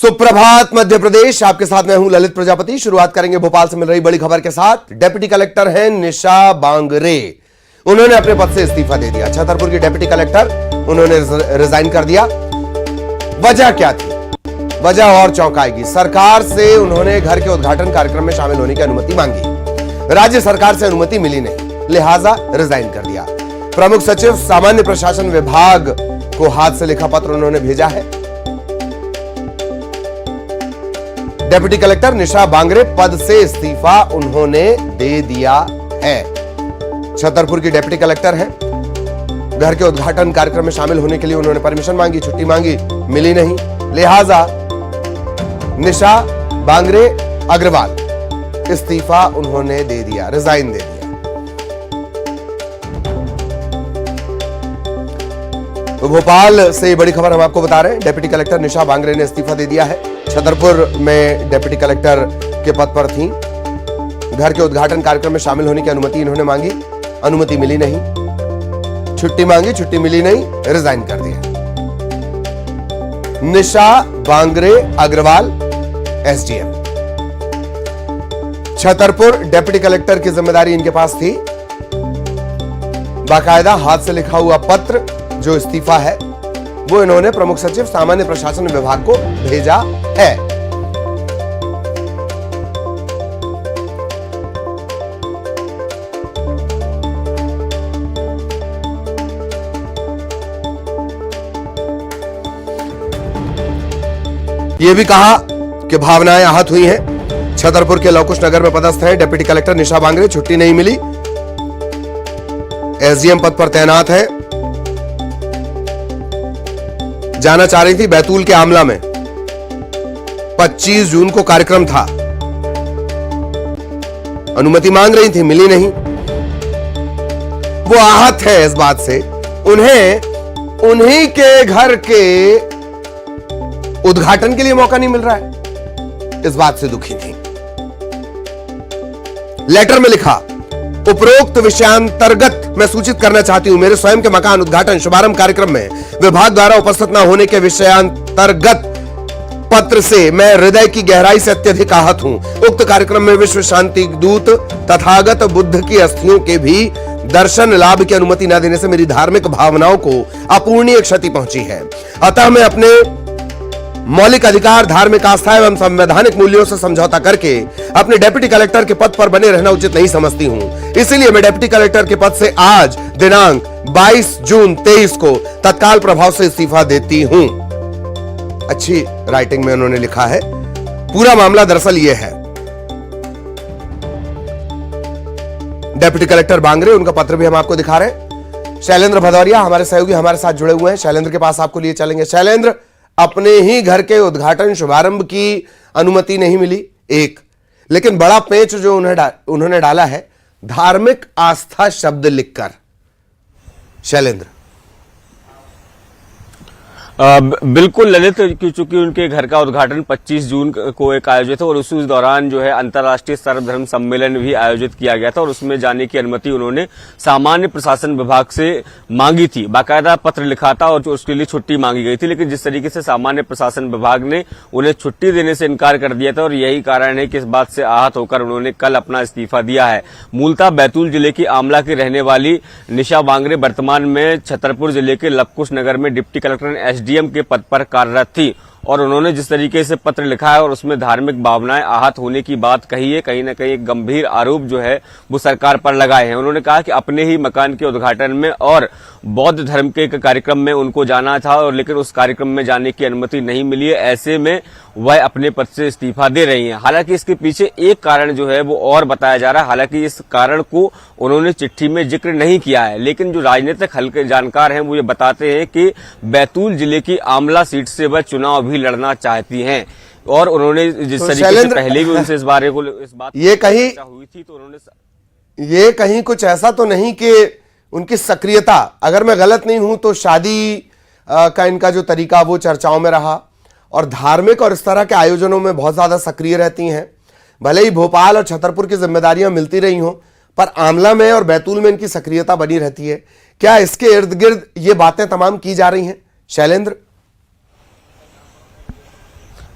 सुप्रभात मध्य प्रदेश, आपके साथ मैं हूं ललित प्रजापति। शुरुआत करेंगे भोपाल से मिल रही बड़ी खबर के साथ। डिप्टी कलेक्टर हैं निशा बांगरे, उन्होंने अपने पद से इस्तीफा दे दिया। छतरपुर की डिप्टी कलेक्टर उन्होंने रिजाइन कर दिया। वजह क्या थी? वजह और चौंकाएगी। सरकार से उन्होंने घर के उद्घाटन कार्यक्रम में शामिल होने की अनुमति मांगी, राज्य सरकार से अनुमति मिली नहीं, लिहाजा रिजाइन कर दिया। प्रमुख सचिव सामान्य प्रशासन विभाग को हाथ से लिखा पत्र उन्होंने भेजा है। डिप्टी कलेक्टर निशा बांगरे पद से इस्तीफा उन्होंने दे दिया है। छतरपुर की डिप्टी कलेक्टर है। घर के उद्घाटन कार्यक्रम में शामिल होने के लिए उन्होंने परमिशन मांगी, छुट्टी मांगी, मिली नहीं, लिहाजा निशा बांगरे अग्रवाल इस्तीफा उन्होंने दे दिया, रिजाइन दे दिया। तो भोपाल से बड़ी खबर हम आपको बता रहे हैं। डिप्टी कलेक्टर निशा बांगरे ने इस्तीफा दे दिया है। छतरपुर में डिप्टी कलेक्टर के पद पर थी। घर के उद्घाटन कार्यक्रम में शामिल होने की अनुमति इन्होंने मांगी, अनुमति मिली नहीं, छुट्टी मांगी, छुट्टी मिली नहीं, रिजाइन कर दिया। Nisha Bangre Agrawal SDM Chhatarpur deputy collector की जिम्मेदारी इनके पास थी। बाकायदा हाथ से लिखा हुआ पत्र जो इस्तीफा है वो इन्होंने प्रमुख सचिव सामान्य प्रशासन विभाग को भेजा है। यह भी कहा कि भावनाएं आहत हुई हैं। छतरपुर के लवकुश नगर में पदस्थ हैं डिप्टी कलेक्टर निशा बांगरे, छुट्टी नहीं मिली, एसडीएम पद पर तैनात है। जाना चाह रही थी बैतूल के आमला में, 25 जून को कार्यक्रम था, अनुमति मांग रही थी, मिली नहीं। वो आहत है इस बात से, उन्हें उन्हीं के घर के उद्घाटन के लिए मौका नहीं मिल रहा है, इस बात से दुखी थी। लेटर में लिखा, उपरोक्त विषयांतर्गत मैं सूचित करना चाहती हूं, मेरे स्वयं के मकान उद्घाटन शुभारंभ कार्यक्रम में विभाग द्वारा उपस्थित न होने के विषयांतर्गत पत्र से मैं हृदय की गहराई से अत्यधिक आहत हूं। उक्त कार्यक्रम में विश्व शांति दूत तथागत बुद्ध की अस्थियों के भी दर्शन लाभ की अनुमति न देने से मेरी धार्मिक भावनाओं को अपूरणीय क्षति पहुंची है। अतः मैं अपने मौलिक अधिकार, धार्मिक आस्था एवं संवैधानिक मूल्यों से समझौता करके अपने डिप्टी कलेक्टर के पद पर बने रहना उचित नहीं समझती हूं। इसीलिए मैं डिप्टी कलेक्टर के पद से आज दिनांक 22 जून 23 को तत्काल प्रभाव से इस्तीफा देती हूं। अच्छी राइटिंग में उन्होंने लिखा है। पूरा मामला दरअसल यह है, डिप्टी कलेक्टर बांगरे, उनका पत्र भी हम आपको दिखा रहे हैं। शैलेंद्र भदौरिया हमारे सहयोगी हमारे साथ जुड़े हुए हैं। शैलेंद्र के पास आपको लिए चलेंगे। शैलेंद्र, अपने ही घर के उद्घाटन शुभारंभ की अनुमति नहीं मिली एक, लेकिन बड़ा पेच जो उन्होंने डाला है धार्मिक आस्था शब्द लिखकर। शैलेंद्र, बिल्कुल ललित, क्योंकि उनके घर का उद्घाटन 25 जून को एक आयोजित है और उस दौरान जो है अंतर्राष्ट्रीय सर्वधर्म सम्मेलन भी आयोजित किया गया था और उसमें जाने की अनुमति उन्होंने सामान्य प्रशासन विभाग से मांगी थी। बाकायदा पत्र लिखा था और उसके लिए छुट्टी मांगी गई थी, लेकिन जिस तरीके से सामान्य प्रशासन विभाग ने उन्हें छुट्टी देने से इनकार कर दिया था और यही कारण है कि इस बात से आहत होकर उन्होंने कल अपना इस्तीफा दिया है। मूलतः बैतूल जिले की आमला की रहने वाली निशा बांगरे वर्तमान में छतरपुर जिले के लवकुश नगर में डिप्टी कलेक्टर एसडीएम के पद पर कार्यरत थी और उन्होंने जिस तरीके से पत्र लिखा है और उसमें धार्मिक भावनाएं आहत होने की बात कही है, कहीं न कहीं एक गंभीर आरोप जो है वो सरकार पर लगाए हैं। उन्होंने कहा कि अपने ही मकान के उद्घाटन में और बौद्ध धर्म के कार्यक्रम में उनको जाना था और लेकिन उस कार्यक्रम में जाने की अनुमति नहीं मिली है। ऐसे में वह अपने पद से इस्तीफा दे रही हैं। हालांकि इसके पीछे एक कारण जो है वो और बताया जा रहा है। हालांकि इस कारण को उन्होंने चिट्ठी में जिक्र नहीं किया है, लेकिन जो राजनीतिक हल्के जानकार हैं वो ये बताते हैं कि बैतूल जिले की आमला सीट से वह चुनाव भी लड़ना चाहती हैं और उन्होंने जिस तरीके से पहले भी उनसे इस बात ये कहीं हुई थी तो उन्होंने ये कहीं कुछ ऐसा तो नहीं कि उनकी सक्रियता, अगर मैं गलत नहीं हूं तो शादी का इनका जो तरीका वो चर्चाओं में रहा और धार्मिक और इस तरह के आयोजनों में बहुत ज्यादा सक्रिय रहती हैं। भले ही भोपाल और छतरपुर की जिम्मेदारियां मिलती रही हों, पर आमला में और बैतूल में इनकी सक्रियता बनी रहती है। क्या इसके इर्द गिर्द ये बातें तमाम की जा रही हैं शैलेंद्र?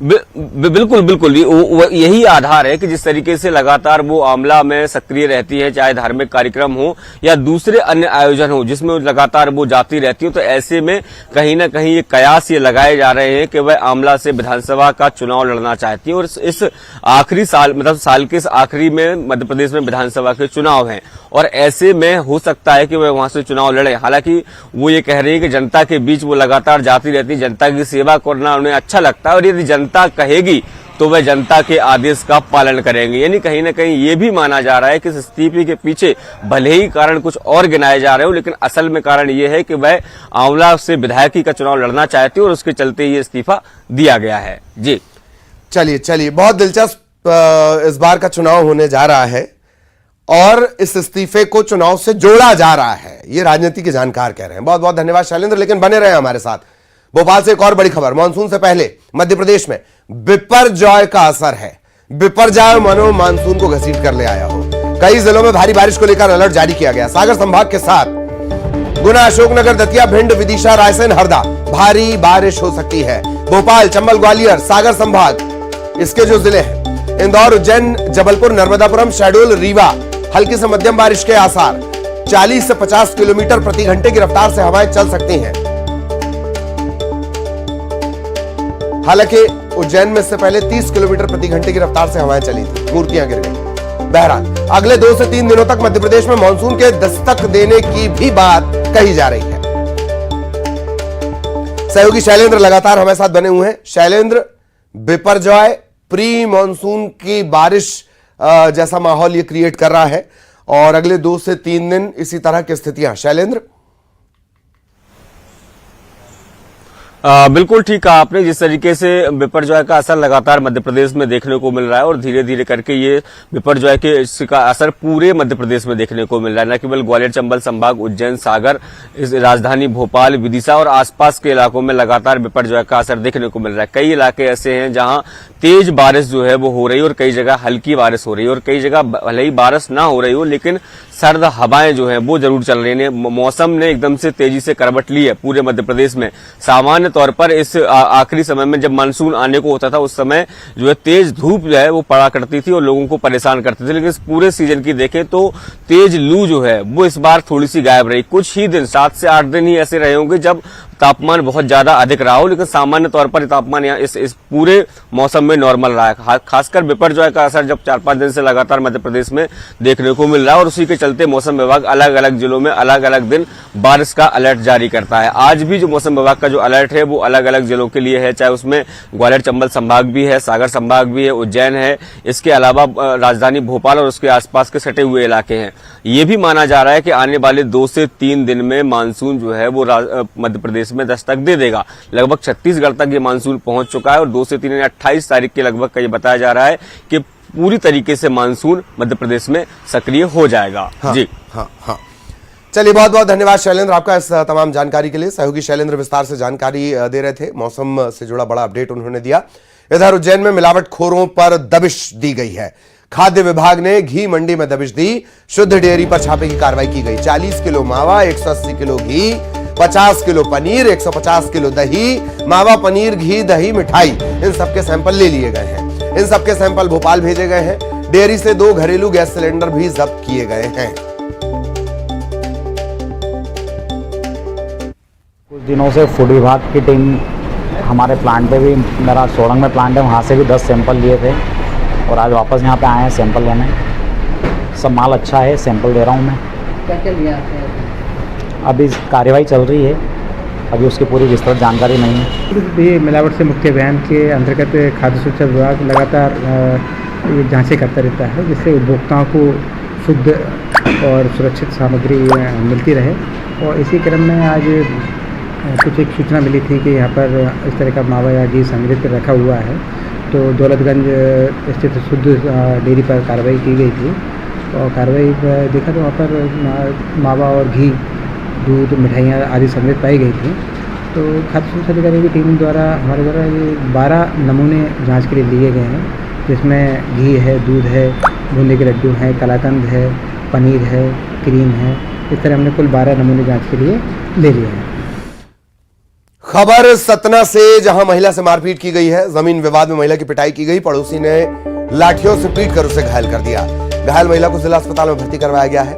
बिल्कुल बिल्कुल यही आधार है कि जिस तरीके से लगातार वो आमला में सक्रिय रहती है, चाहे धार्मिक कार्यक्रम हो या दूसरे अन्य आयोजन हो जिसमें लगातार वो जाती रहती है, तो ऐसे में कहीं ना कहीं ये कयास ये लगाए जा रहे हैं कि वह आमला से विधानसभा का चुनाव लड़ना चाहती है। और इस आखिरी साल मतलब साल के इस आखिरी में मध्य प्रदेश में विधानसभा के चुनाव हैं और ऐसे में हो सकता है कि वह वहां से चुनाव लड़े। हालांकि वो ये कह रही है कि जनता के बीच वो लगातार जाती रहती है, जनता की सेवा करना उन्हें अच्छा लगता है और यदि जनता कहेगी तो वह जनता के आदेश का पालन करेंगे। यानी कहीं ना कहीं ये भी माना जा रहा है कि इस इस्तीफे के पीछे भले ही कारण कुछ और गिनाए जा रहे हो, लेकिन असल में कारण ये है कि वह आंवला से विधायकी का चुनाव लड़ना चाहती है और उसके चलते ये इस्तीफा दिया गया है। जी चलिए बहुत दिलचस्प इस बार का चुनाव होने जा रहा है और इस इस्तीफे को चुनाव से जोड़ा जा रहा है, ये राजनीति के जानकार कह रहे हैं। बहुत बहुत धन्यवाद शैलेंद्र, लेकिन बने रहे हमारे साथ। भोपाल से एक और बड़ी खबर, मानसून से पहले मध्य प्रदेश में बिपरजॉय का असर है। बिपरजॉय मानो मानसून को घसीट कर ले आया हो। कई जिलों में भारी बारिश को लेकर अलर्ट जारी किया गया। सागर संभाग के साथ गुना, अशोकनगर, दतिया, भिंड, विदिशा, रायसेन, हरदा भारी बारिश हो सकती है। भोपाल, चंबल, ग्वालियर, सागर संभाग इसके जो जिले हैं, इंदौर, उज्जैन, जबलपुर, नर्मदापुरम, शहडोल, रीवा हल्की से मध्यम बारिश के आसार। 40 से 50 किलोमीटर प्रति घंटे की रफ्तार से हवाएं चल सकती हैं। हालांकि उज्जैन में इससे पहले 30 किलोमीटर प्रति घंटे की रफ्तार से हवाएं चली थी, मूर्तियां गिर गई। बहरहाल अगले 2 से 3 दिनों तक मध्य प्रदेश में मानसून के दस्तक देने की भी बात कही जा रही है। सहयोगी शैलेंद्र लगातार हमारे साथ बने हुए हैं। शैलेंद्र, बिपरजॉय प्री मानसून की बारिश जैसा माहौल ये क्रिएट कर रहा है और अगले 2 से 3 दिन इसी तरह की स्थितियां। शैलेंद्र, बिल्कुल ठीक कहा आपने। जिस तरीके से बिपरजॉय का असर लगातार मध्य प्रदेश में देखने को मिल रहा है और धीरे धीरे करके ये बिपरजॉय के इसका असर पूरे मध्य प्रदेश में देखने को मिल रहा है। न केवल ग्वालियर चंबल संभाग, उज्जैन, सागर, इस राजधानी भोपाल, विदिशा और आसपास के इलाकों में लगातार बिपरजॉय का असर देखने को मिल रहा है। कई इलाके ऐसे हैं जहां तेज बारिश जो है वो हो रही है और कई जगह हल्की बारिश हो रही है और कई जगह भले ही बारिश ना हो रही हो लेकिन सर्द हवाएं जो है वो जरूर चल रही हैं। मौसम ने एकदम से तेजी से करवट ली है पूरे मध्य प्रदेश में। सामान्य तौर पर इस आखिरी समय में जब मानसून आने को होता था उस समय जो है तेज धूप जो है वो पड़ा करती थी और लोगों को परेशान करती थी, लेकिन इस पूरे सीजन की देखें तो तेज लू जो है वो इस बार थोड़ी सी गायब रही। कुछ ही दिन, 7 से 8 दिन ही ऐसे रहे होंगे जब तापमान बहुत ज्यादा अधिक रहा हो, लेकिन सामान्य तौर पर तापमान यहाँ इस पूरे मौसम में नॉर्मल रहा है। खासकर बिपरजॉय का असर जब 4-5 दिन से लगातार मध्य प्रदेश में देखने को मिल रहा है और उसी के चलते मौसम विभाग अलग अलग जिलों में अलग अलग दिन बारिश का अलर्ट जारी करता है। आज भी जो मौसम विभाग का जो अलर्ट है वो अलग अलग जिलों के लिए है, चाहे उसमें ग्वालियर चंबल संभाग भी है, सागर संभाग भी है, उज्जैन है, इसके अलावा राजधानी भोपाल और उसके आसपास के सटे हुए इलाके हैं। ये भी माना जा रहा है कि आने वाले 2 से 3 दिन में मानसून जो है वो मध्य प्रदेश में दस्तक दे देगा। लगभग छत्तीसगढ़ तक ये मानसून पहुंच चुका है और 2 से 3 यानी 28 तारीख के लगभग का ये बताया जा रहा है कि पूरी तरीके से मानसून मध्य प्रदेश में सक्रिय हो जाएगा। हाँ, जी हाँ। चलिए बहुत बहुत धन्यवाद शैलेंद्र आपका इस तमाम जानकारी के लिए। सहयोगी शैलेंद्र विस्तार से जानकारी दे रहे थे, मौसम से जुड़ा बड़ा अपडेट उन्होंने दिया। इधर उज्जैन में मिलावटखोरों पर दबिश दी गई है। खाद्य विभाग ने घी मंडी में दबिश दी। शुद्ध डेयरी पर छापे की कार्रवाई की गई। 40 किलो मावा, 180 किलो घी, 50 किलो पनीर, 150 किलो दही, मावा, पनीर, घी, दही, मिठाई, इन सबके सैंपल ले लिए गए हैं। इन सबके सैंपल भोपाल भेजे गए हैं। डेयरी से 2 घरेलू गैस सिलेंडर भी जब्त किए गए हैं। कुछ दिनों से फूड विभाग की टीम हमारे प्लांट पे भी, मेरा सोरंग में प्लांट है, वहाँ से भी 10 सैंपल लिए थे और आज वापस यहाँ पे आए हैं सैंपल लेने। सब माल अच्छा है, सैंपल दे रहा हूँ मैं। क्या क्या लिया आपने? अभी कार्रवाई चल रही है, अभी उसकी पूरी विस्तृत जानकारी नहीं है। ये मिलावट से मुक्ति अभियान के अंतर्गत खाद्य सुरक्षा विभाग लगातार ये जांचें करता रहता है, जिससे उपभोक्ताओं को शुद्ध और सुरक्षित सामग्री मिलती रहे। और इसी क्रम में आज कुछ एक सूचना मिली थी कि यहाँ पर इस तरह का मावा या घी संग्रहित रखा हुआ है, तो दौलतगंज स्थित शुद्ध डेयरी पर कार्रवाई की गई थी। और कार्रवाई देखा तो वहाँ पर मावा और घी, दूध, मिठाइयाँ आदि संग्रहित पाई गई थी। तो खाद्य सुरक्षा अधिकारी की टीम द्वारा हमारे द्वारा ये 12 नमूने जांच के लिए लिए गए हैं, जिसमें घी है, दूध है, बूंदी के लड्डू हैं, कलाकंद है, पनीर है, क्रीम है। इस तरह हमने कुल 12 नमूने जांच के लिए ले लिए हैं। खबर सतना से, जहां महिला से मारपीट की गई है। जमीन विवाद में महिला की पिटाई की गई। पड़ोसी ने लाठियों से पीटकर उसे घायल कर दिया। घायल महिला को जिला अस्पताल में भर्ती करवाया गया है।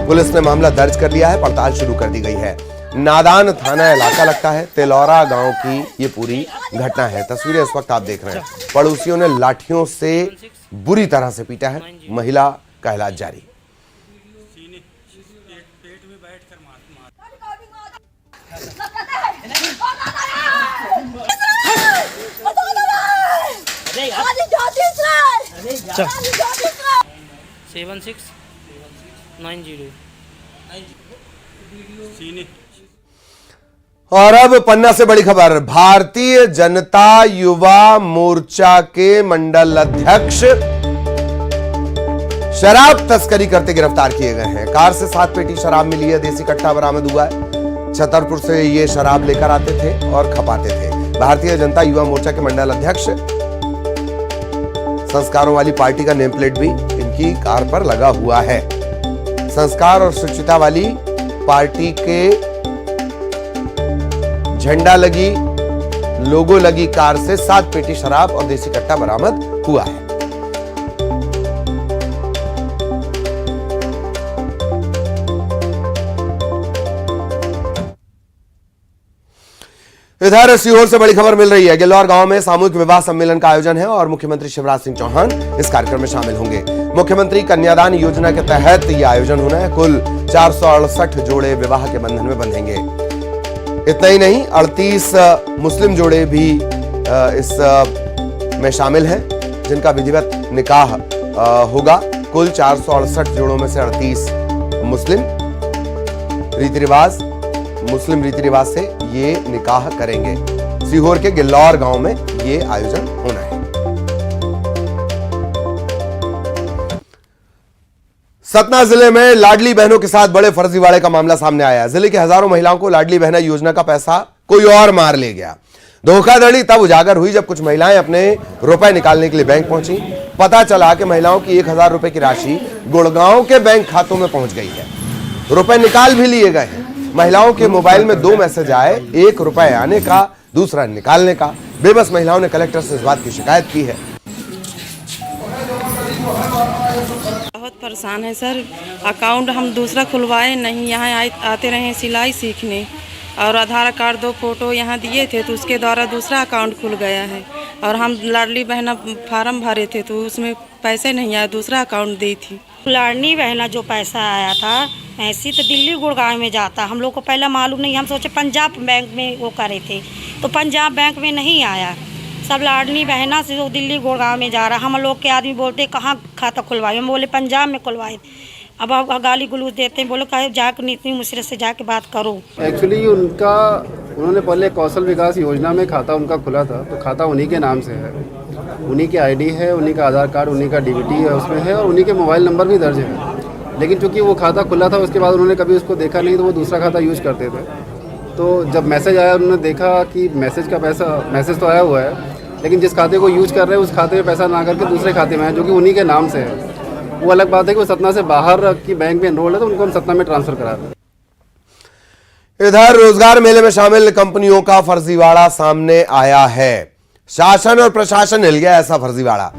पुलिस ने मामला दर्ज कर लिया है। पड़ताल शुरू कर दी गई है। नादान थाना इलाका लगता है। तेलौरा गांव की ये पूरी घटना है। तस्वीरें इस वक्त आप देख रहे हैं। पड़ोसियों ने लाठियों से बुरी तरह से पीटा है। महिला का इलाज जारी। चल 7690। और अब पन्ना से बड़ी खबर। भारतीय जनता युवा मोर्चा के मंडल अध्यक्ष शराब तस्करी करते गिरफ्तार किए गए हैं। कार से 7 पेटी शराब मिली है। देसी कट्टा बरामद हुआ है। छतरपुर से ये शराब लेकर आते थे और खपाते थे। भारतीय जनता युवा मोर्चा के मंडल अध्यक्ष, संस्कारों वाली पार्टी का नेम प्लेट भी इनकी कार पर लगा हुआ है। संस्कार और शुचिता वाली पार्टी के झंडा लगी, लोगो लगी कार से 7 पेटी शराब और देसी कट्टा बरामद हुआ है। इधर सीहोर से बड़ी खबर मिल रही है। गिल्लौर गांव में सामूहिक विवाह सम्मेलन का आयोजन है और मुख्यमंत्री शिवराज सिंह चौहान इस कार्यक्रम में शामिल होंगे। मुख्यमंत्री कन्यादान योजना के तहत यह आयोजन होना है। कुल 468 जोड़े विवाह के बंधन में बंधेंगे। इतना ही नहीं, 38 मुस्लिम जोड़े भी इस में शामिल हैं, जिनका विधिवत निकाह होगा। कुल 468 जोड़ों में से 38 मुस्लिम रीति रिवाज से ये निकाह करेंगे। सीहोर के गिल्लौर गांव में ये आयोजन होना है। सतना जिले में लाडली बहनों के साथ बड़े फर्जीवाड़े का मामला सामने आया। जिले के हजारों महिलाओं को लाडली बहना योजना का पैसा कोई और मार ले गया। धोखाधड़ी तब उजागर हुई जब कुछ महिलाएं अपने रुपए निकालने के लिए बैंक पहुंची। पता चला कि महिलाओं की 1000 रुपए की राशि गुड़गांव के बैंक खातों में पहुंच गई है। रुपए निकाल भी लिए गए हैं। महिलाओं के मोबाइल में 2 मैसेज आए, 1 रुपए आने का, दूसरा निकालने का। बेबस महिलाओं ने कलेक्टर से इस बात की शिकायत की है। बहुत परेशान है सर। अकाउंट हम दूसरा खुलवाए नहीं, यहाँ आते रहे सिलाई सीखने और आधार कार्ड 2 फोटो यहाँ दिए थे तो उसके द्वारा दूसरा अकाउंट खुल गया है। और हम लाडली बहना फार्म भरे थे तो उसमें पैसे नहीं आए, दूसरा अकाउंट दी थी। लाडली बहना जो पैसा आया था ऐसी तो दिल्ली गुड़गांव में जाता, हम लोग को पहले मालूम नहीं। हम सोचे पंजाब बैंक में वो करे थे तो पंजाब बैंक में नहीं आया। सब लाडली बहना से वो दिल्ली गुड़गांव में जा रहा। हम लोग के आदमी बोलते कहाँ खाता खुलवाए, हम बोले पंजाब में खुलवाए। अब गाली गलूज देते हैं, बोलो कहे जाकर नीति मुश्किल से जाके बात करो। एक्चुअली उन्होंने पहले कौशल विकास योजना में खाता उनका खुला था, तो खाता उन्हीं के नाम से है, उन्हीं के आईडी है, उन्हीं का आधार कार्ड, उन्हीं का डीबीटी है उसमें है और उन्हीं के मोबाइल नंबर भी दर्ज है। लेकिन चूंकि वो खाता खुला था उसके बाद उन्होंने कभी उसको देखा नहीं तो वो दूसरा खाता यूज करते थे। तो जब मैसेज आया उन्होंने देखा कि मैसेज तो आया हुआ है लेकिन जिस खाते को यूज कर रहे हैं उस खाते में पैसा ना करके दूसरे खाते में है जो कि उन्हीं के नाम से है। वो अलग बात है कि वो सतना से बाहर की बैंक में एनरोल्ड है तो उनको हम सतना में ट्रांसफर करा दें। इधर रोजगार मेले में शामिल कंपनियों का फर्जीवाड़ा सामने आया है। शासन और प्रशासन हिल गया, ऐसा फर्जीवाड़ा।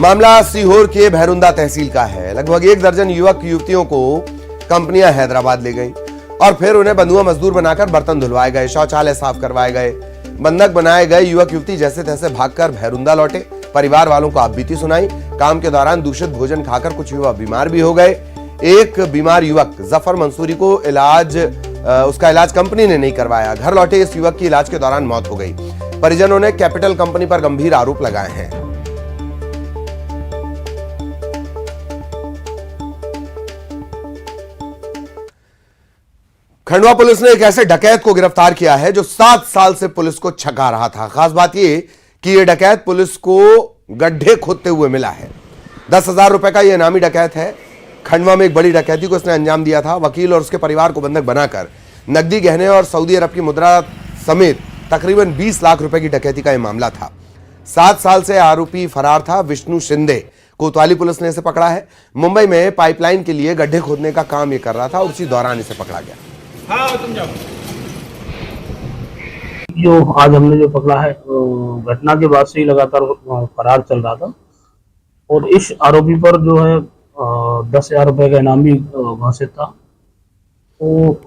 मामला सीहोर के भैरुंदा तहसील का है। लगभग 1 दर्जन युवक युवतियों को कंपनियां हैदराबाद ले गई और फिर उन्हें बंधुआ मजदूर बनाकर बर्तन धुलवाए गए, शौचालय साफ करवाए गए। बंधक बनाए गए युवक युवती जैसे तैसे भागकर भैरुंदा लौटे। परिवार वालों को आप बीती सुनाई। काम के दौरान दूषित भोजन खाकर कुछ युवक बीमार भी हो गए। एक बीमार युवक जफर मंसूरी को उसका इलाज कंपनी ने नहीं करवाया। घर लौटे इस युवक की इलाज के दौरान मौत हो गई। परिजनों ने कैपिटल कंपनी पर गंभीर आरोप लगाए हैं। खंडवा पुलिस ने एक ऐसे डकैत को गिरफ्तार किया है जो 7 साल से पुलिस को छका रहा था। खास बात यह कि यह डकैत पुलिस को गड्ढे खोदते हुए मिला है। 10,000 रुपए का यह इनामी डकैत है। खंडवा में एक बड़ी डकैती को इसने अंजाम दिया था। वकील और उसके परिवार को बंधक बनाकर नकदी, गहने और सऊदी अरब की मुद्रा समेत तकरीबन 20 लाख रुपए की डकैती का यह मामला था। 7 साल से आरोपी फरार था। विष्णु शिंदे कोतवाली पुलिस ने इसे पकड़ा है। मुंबई में पाइपलाइन के लिए गड्ढे खोदने का काम यह कर रहा था और उसी दौरान इसे पकड़ा गया। हाँ तुम जाओ। जो आज हमने जो पकड़ा है घटना के बाद से ही लगातार फरार चल रहा था और इस आरोपी पर जो है 10,000 रुपए का इनाम भी घोषित था। तो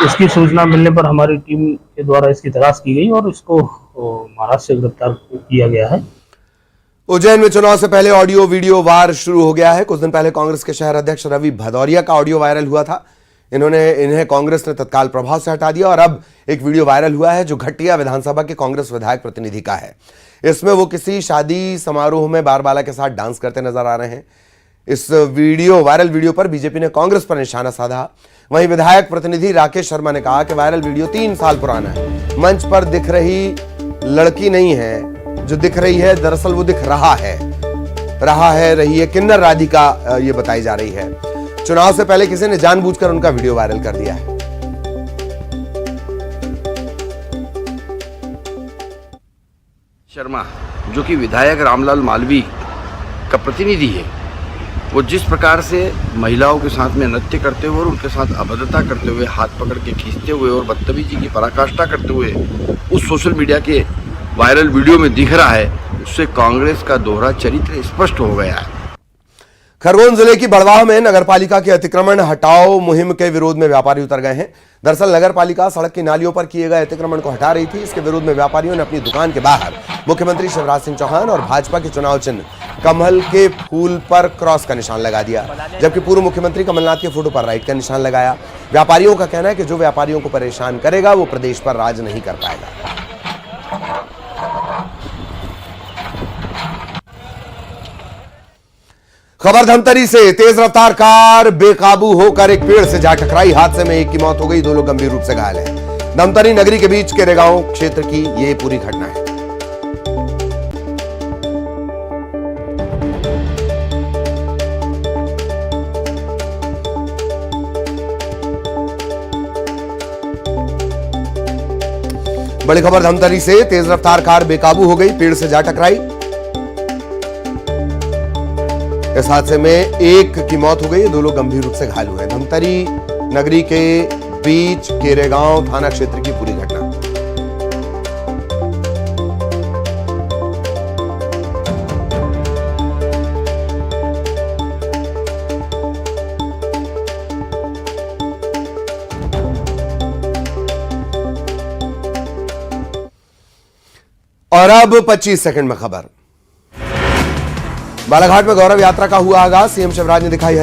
इसकी सूचना मिलने पर हमारी टीम के द्वारा इसकी तलाश की गई और इसको महाराष्ट्र से गिरफ्तार किया गया है। उज्जैन में चुनाव से पहले ऑडियो वीडियो वार शुरू हो गया है। कुछ दिन पहले कांग्रेस के शहर अध्यक्ष रवि भदौरिया का ऑडियो वायरल हुआ था। इन्हें कांग्रेस ने तत्काल प्रभाव से हटा दिया और अब एक वीडियो वायरल हुआ है जो घटिया विधानसभा के कांग्रेस विधायक प्रतिनिधि का है। इसमें वो किसी शादी समारोह में बारबाला के साथ डांस करते नजर आ रहे हैं। इस वायरल वीडियो पर बीजेपी ने कांग्रेस पर निशाना साधा। वहीं विधायक प्रतिनिधि राकेश शर्मा ने कहा कि वायरल वीडियो 3 साल पुराना है। मंच पर दिख रही लड़की नहीं है, जो दिख रही है दरअसल वो दिख रहा है रही है किन्नर राधिका ये बताई जा रही है। चुनाव से पहले किसी ने जानबूझकर उनका वीडियो वायरल कर दिया है। शर्मा जो कि विधायक रामलाल मालवीय का प्रतिनिधि है, वो जिस प्रकार से महिलाओं के साथ में नृत्य करते हुए और उनके साथ अभद्रता करते हुए, हाथ पकड़ के खींचते हुए और बदतमीजी की पराकाष्ठा करते हुए उस सोशल मीडिया के वायरल वीडियो में दिख रहा है, उससे कांग्रेस का दोहरा चरित्र स्पष्ट हो गया है। खरगोन जिले की बड़वाह में नगरपालिका के अतिक्रमण हटाओ मुहिम के विरोध में व्यापारी उतर गए हैं। दरअसल नगरपालिका सड़क की नालियों पर किए गए अतिक्रमण को हटा रही थी। इसके विरोध में व्यापारियों ने अपनी दुकान के बाहर मुख्यमंत्री शिवराज सिंह चौहान और भाजपा के चुनाव चिन्ह कमल के फूल पर क्रॉस का निशान लगा दिया, जबकि पूर्व मुख्यमंत्री कमलनाथ के फोटो पर राइट का निशान लगाया। व्यापारियों का कहना है कि जो व्यापारियों को परेशान करेगा वो प्रदेश पर राज नहीं कर पाएगा। खबर धमतरी से, तेज रफ्तार कार बेकाबू होकर एक पेड़ से जा टकराई। हादसे में एक की मौत हो गई, 2 लोग गंभीर रूप से घायल हैं। धमतरी नगरी के बीच केरेगांव क्षेत्र की ये पूरी घटना है। बड़ी खबर धमतरी से, तेज रफ्तार कार बेकाबू हो गई, पेड़ से जा टकराई। इस हादसे में एक की मौत हो गई, 2 लोग गंभीर रूप से घायल हुए। धमतरी नगरी के बीच केरेगांव थाना क्षेत्र की पूरी घटना। और अब 25 सेकंड में खबर। बालाघाट में गौरव यात्रा का हुआ आगाज। सीएम शिवराज ने दिखाई हरी